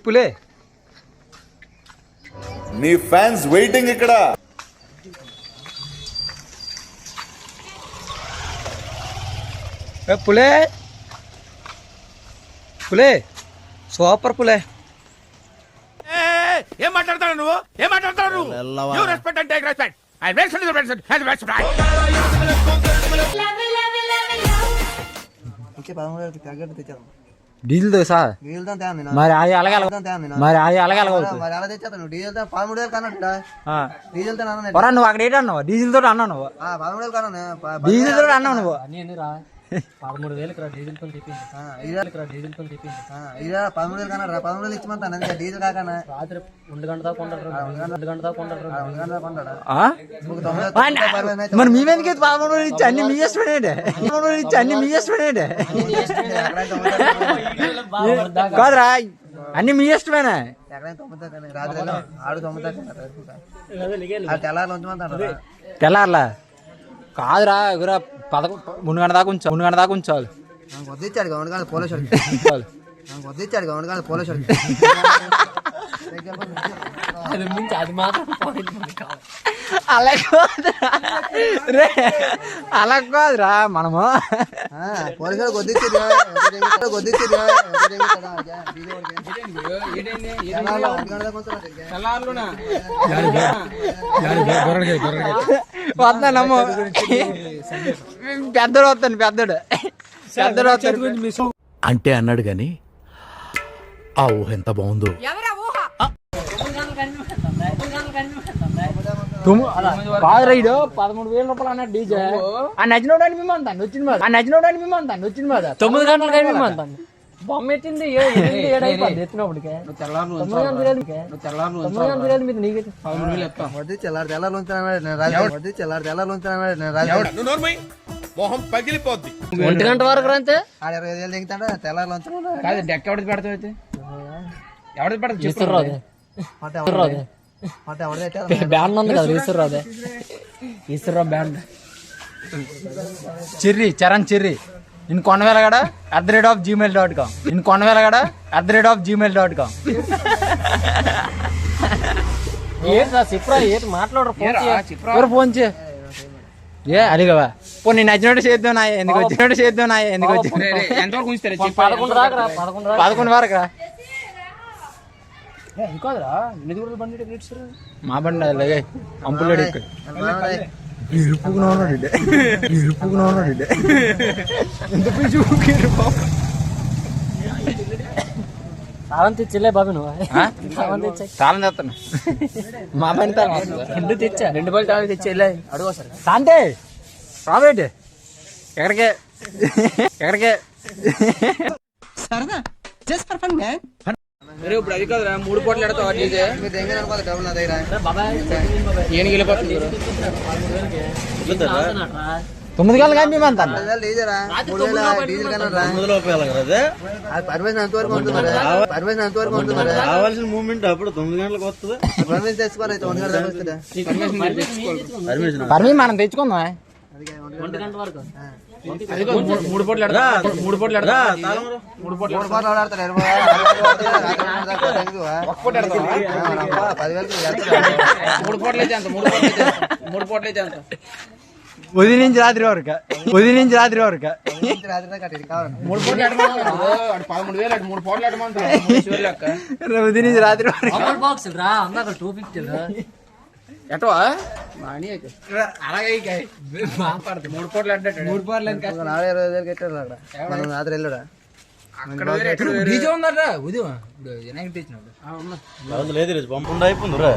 పులే నీ fans waiting ఇక్కడ. Phule Phule super Phule. ఏం మాట్లాడతావు నువ్వు? ఏం మాట్లాడతావు నువ్వు? You respect and take respect. I respect. Diesel dosa మరి అది అలాగే నువ్వు అక్కడ ఏంటి అన్నావు? డీజిల్ తోటి అన్నావు నువ్వు. డీజిల్ తోటి అన్నావు నువ్వు. 13,000 డీజిల్ తో చెప్పింది. 13,000 కన్నా 13,000 ఇచ్చిమంటాను అంతే. డీజిల్ కాకనా రాత్రి 1 గంట దాకా కొంటారు. మరి మేమెందుకు 13,000 ఇచ్చి అన్ని మీ ఇష్టమేనండి. అన్ని మీ ఇష్టమేనండి కాదురా, అన్ని మీ ఇష్టమేనా? రాత్రి ఆడు తెల్లారు ఉంచమంటారు. తెల్లారలా కాదురా, ఎగురా 3 గంట దాకా ఉంచాలి. 3 గంట దాకా ఉంచాలి. వద్దిచ్చాడు గౌండ్ కానీ పోలీసు వద్దిచ్చాడు గౌండ్ కానీ పోలీసు అది మాత్రం అలా కాదురా మనము పోలీసు వద్దిచ్చి వస్తానమ్ము. పెద్దడు వస్తాను. పెద్దడు అంటే అన్నాడు గాని ఆ ఊహ ఎంత బాగుందో. కాదురా, ఇడు 13,000 రూపాయలు అన్నాడు డీజే. ఆ నచ్చినోడని మేము అంతాను వచ్చింది మాట. 9 గంటలు కానీ మేము అంతాను. బొమ్మ ఎత్తింది ఎత్తినప్పటికే మొహం పగిలిపోద్ది. 1 గంట వరకు అంతే. 25,000 దిగుతాడు తెల్లారు డెక్క ఎవరిది పెడతావు అయితే? ఎవరిది పెడతావు? బ్యాండ్ ఉంది కదా Eswararao band. Charan Cherry in కొనవేలగడ @gmail.com. ఇన్ కొనవేలగడ @gmail.com. ఫోన్ చే ఏ అడిగవా పో. నేను నచ్చినట్టు చేద్దాం నా ఎందుకు వచ్చినట్టు ఎందుకు వచ్చి ఎంతవరకు ఉంచుతారు? 11 వరకు రా. మా బండి అలాగే అంపులేడు ఇక్కడ ఇరుపుకున్నాడు. తాళం తెచ్చిలే బాబు నువ్వు. తాళం తెస్తాను. మా బండి తాళం 2 తెచ్చా. 2 బళ్ళు తాళం తెచ్చి వెళ్ళా అడుగు సార్. శాంతే రాబేటి ఎక్కడికే సరదా జస్ట్ ఫర్ ఫన్ మ్యాన్. ఇప్పుడు అది కాదురా, 3 పూటలు ఎడతావా డీజే? డబ్బులు నా దగ్గర ఏనికి వెళ్ళిపోతుంది. 9 గంటలు కానీ మేము అంతా డీజిల్ కన్నా పర్మిషన్ ఎంతవరకు ఉంటుంది? కావాల్సిన మూమెంట్ అప్పుడు 9 గంటలకు వస్తుంది. పర్మిషన్ తెచ్చుకోవాలి. 1 గంట వస్తుందా? పర్మిషన్ మనం తెచ్చుకుందాం. 1 గంట వరకు 3 పూటలు ఎడతా. 3 పూటలు ఎడతా. 3 పూటలు ఆడతారు. 3 పూటలు అయితే అంత. 3 పూటలు అయితే అంత. ఉదయం నుంచి రాత్రి వరకు. 3 పూటలు ఎడమంటారు. 13,000 3 పూటలు ఎడమంటారు. ఉదయం నుంచి రాత్రి వరకు బాక్స్ రా అన్న 250 ఎటవా అలాగే 3 పూటలు అడ్డాడు. 3 పూటలు 20,000 కట్టారు అక్కడ. మనం రాత్రి వెళ్ళడా డీజే ఉందరా ఉదయం. ఇప్పుడు వినాయక తెచ్చినప్పుడు లేదు పంపకుండా అయిపోయిందిరా.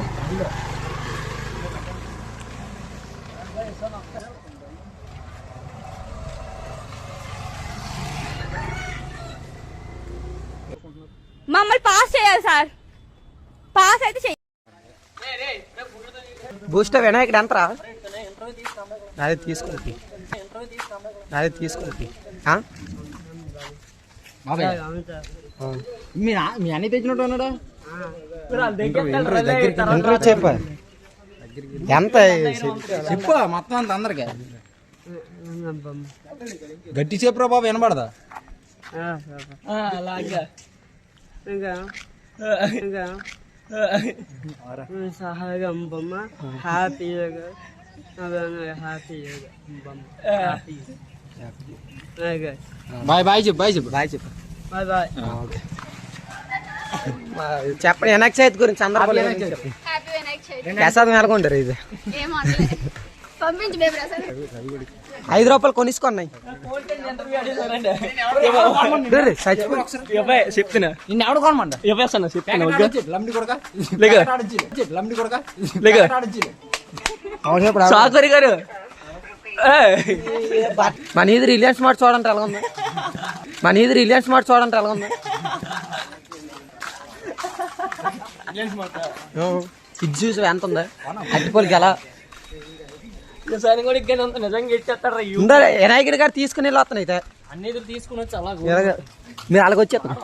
మమ్మల్ని పాస్ చేయాలి సార్. పాస్ అయితే చెయ్యి. బూస్ట్ వినాయకుడు ఎంతరా? అదే తీసుకుంది. మీ అన్ని తెచ్చినట్టు ఉన్నాడా? చెప్ప ఎంత చెప్పు మొత్తం అంత అందరికి గట్టి చెప్పురా బాబు, వినబడదా? సహాయం బొమ్మ హ్యాపీగా హ్యాపీగా బొమ్మ హ్యాపీ బాయ్ బాయ్ చెప్పు బాయ్ చెప్పు బాయ్ చెప్పు బాయ్ బాయ్. చెప్పండి వినాయక చవితి గురించి అందరూ హ్యాపీ వినాయక చవితి. ప్రసాదం ఎలాగుంటారు ఇది ఏమో అనలే. పంపించు బేబీ ప్రసాద్. 5 రూపాయలు కొనిసుకున్నాయి చెప్తున్నా నిన్ను ఎవడు కొనమంట చెప్పేస్తాను చెప్తున్నా లంబడి కొడక లేక లంబడి కొడక లేక సాకరి గారు మన ఇది రిలయన్స్ మార్ట్ చూడండి ఎలా ఉంది మన ఇది రిలయన్స్ మార్ట్ చూడండి ఎలా ఉంది ఇది చూసి ఎంత ఉందా అట్టిపోలికి ఎలా సరే కూడా ఇక్కడ నిజంగా ఇచ్చేస్తాడు ఉందా వినాయకుడి గారు తీసుకుని వెళ్ళి వస్తున్నాయి అయితే అన్ని ఎదురు తీసుకుని వచ్చి అలా మీరు అలాగ వచ్చేస్తాను